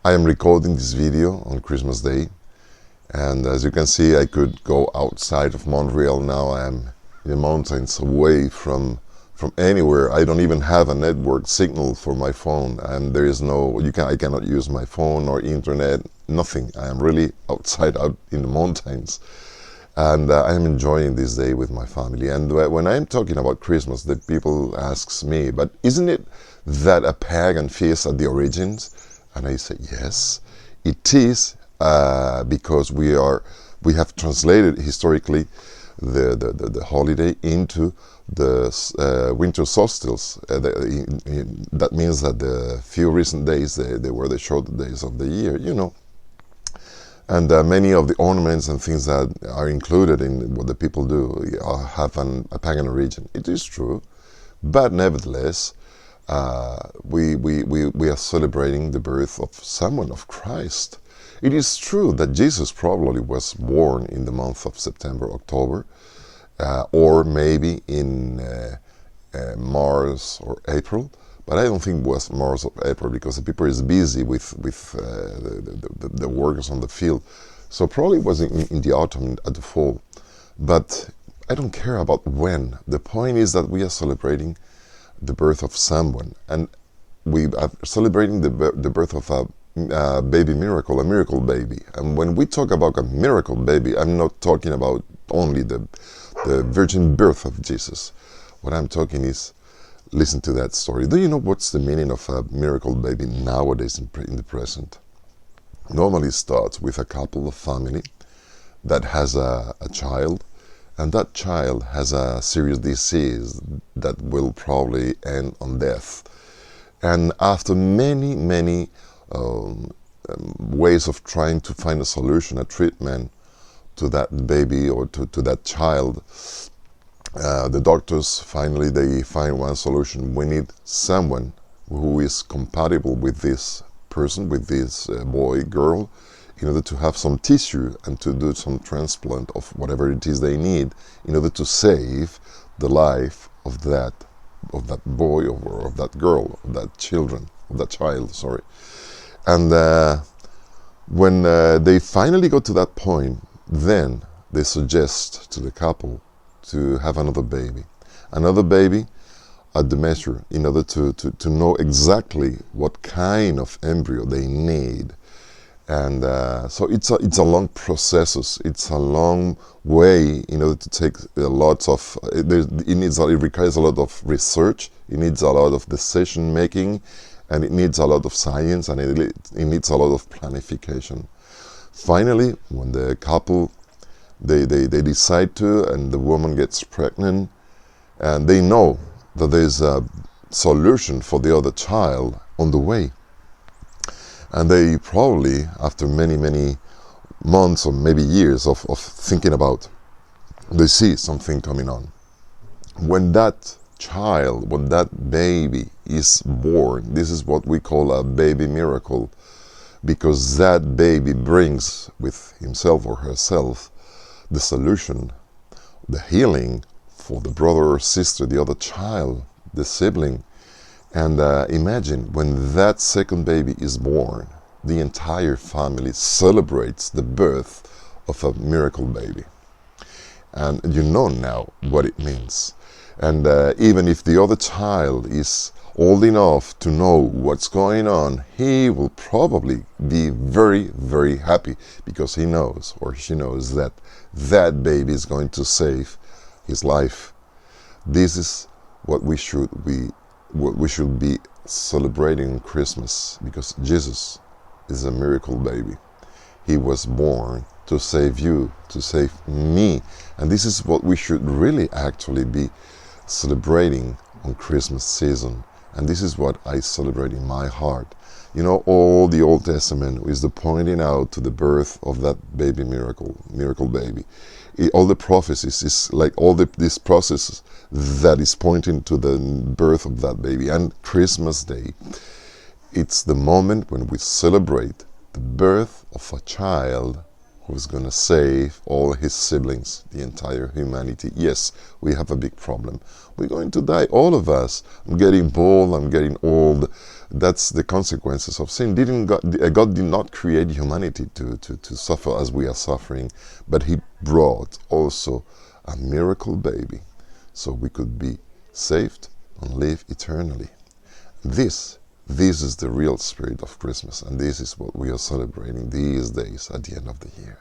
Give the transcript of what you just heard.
I am recording this video on Christmas Day, and as you can see, I could go outside of Montreal now. I am in the mountains away from anywhere. I don't even have a network signal for my phone, and there is no, I cannot use my phone or internet, nothing. I am really outside, out in the mountains, and I am enjoying this day with my family. And when I'm talking about Christmas, the people asks me, but isn't it that a pagan feast at the origins? And I say, yes, it is, because we have translated historically the holiday into the winter solstice. That means that the few recent days, they were the short days of the year, And many of the ornaments and things that are included in what the people do have a pagan origin. It is true, but nevertheless, we are celebrating the birth of someone, of Christ. It is true that Jesus probably was born in the month of September, October, or maybe in March or April, but I don't think it was March or April because the people is busy with the workers on the field. So probably it was in the autumn, at the fall. But I don't care about when. The point is that we are celebrating the birth of someone, and we are celebrating the birth of a baby miracle, a miracle baby. And when we talk about a miracle baby, I'm not talking about only the virgin birth of Jesus. What I'm talking is, listen to that story. Do you know what's the meaning of a miracle baby nowadays in the present? Normally it starts with a couple, of family that has a child, and that child has a serious disease that will probably end on death. And after many ways of trying to find a solution, a treatment to that baby or to that child, the doctors finally they find one solution. We need someone who is compatible with this person, with this boy, girl, in order to have some tissue and to do some transplant of whatever it is they need in order to save the life of that boy or of that girl, of that child, sorry. And when they finally go to that point, then they suggest to the couple to have another baby at the measure, in order to know exactly what kind of embryo they need. And so it's a long process. It's a long way in order to take lots of. It requires a lot of research. It needs a lot of decision making, and it needs a lot of science, and it needs a lot of planification. Finally, when the couple they decide to, and the woman gets pregnant, and they know that there's a solution for the other child on the way. And they probably, after many months or maybe years of thinking about, they see something coming on. When that child, when that baby is born, this is what we call a baby miracle, because that baby brings with himself or herself the solution, the healing for the brother or sister, the other child, the sibling. And imagine when that second baby is born, the entire family celebrates the birth of a miracle baby. And you know now what it means. And even if the other child is old enough to know what's going on, he will probably be very happy, because he knows or she knows that that baby is going to save his life. This is what we should be celebrating on Christmas, because Jesus is a miracle baby. He was born to save you, to save me. And this is what we should really actually be celebrating on Christmas season. And this is what I celebrate in my heart. You know, all the Old Testament is the pointing out to the birth of that baby miracle baby. All the prophecies is like all this process that is pointing to the birth of that baby. And Christmas Day, it's the moment when we celebrate the birth of a child who's going to save all his siblings, the entire humanity. Yes, we have a big problem. We're going to die, all of us. I'm getting bold, I'm getting old. That's the consequences of sin. God did not create humanity to suffer as we are suffering, but he brought also a miracle baby so we could be saved and live eternally. This is the real spirit of Christmas, and this is what we are celebrating these days at the end of the year.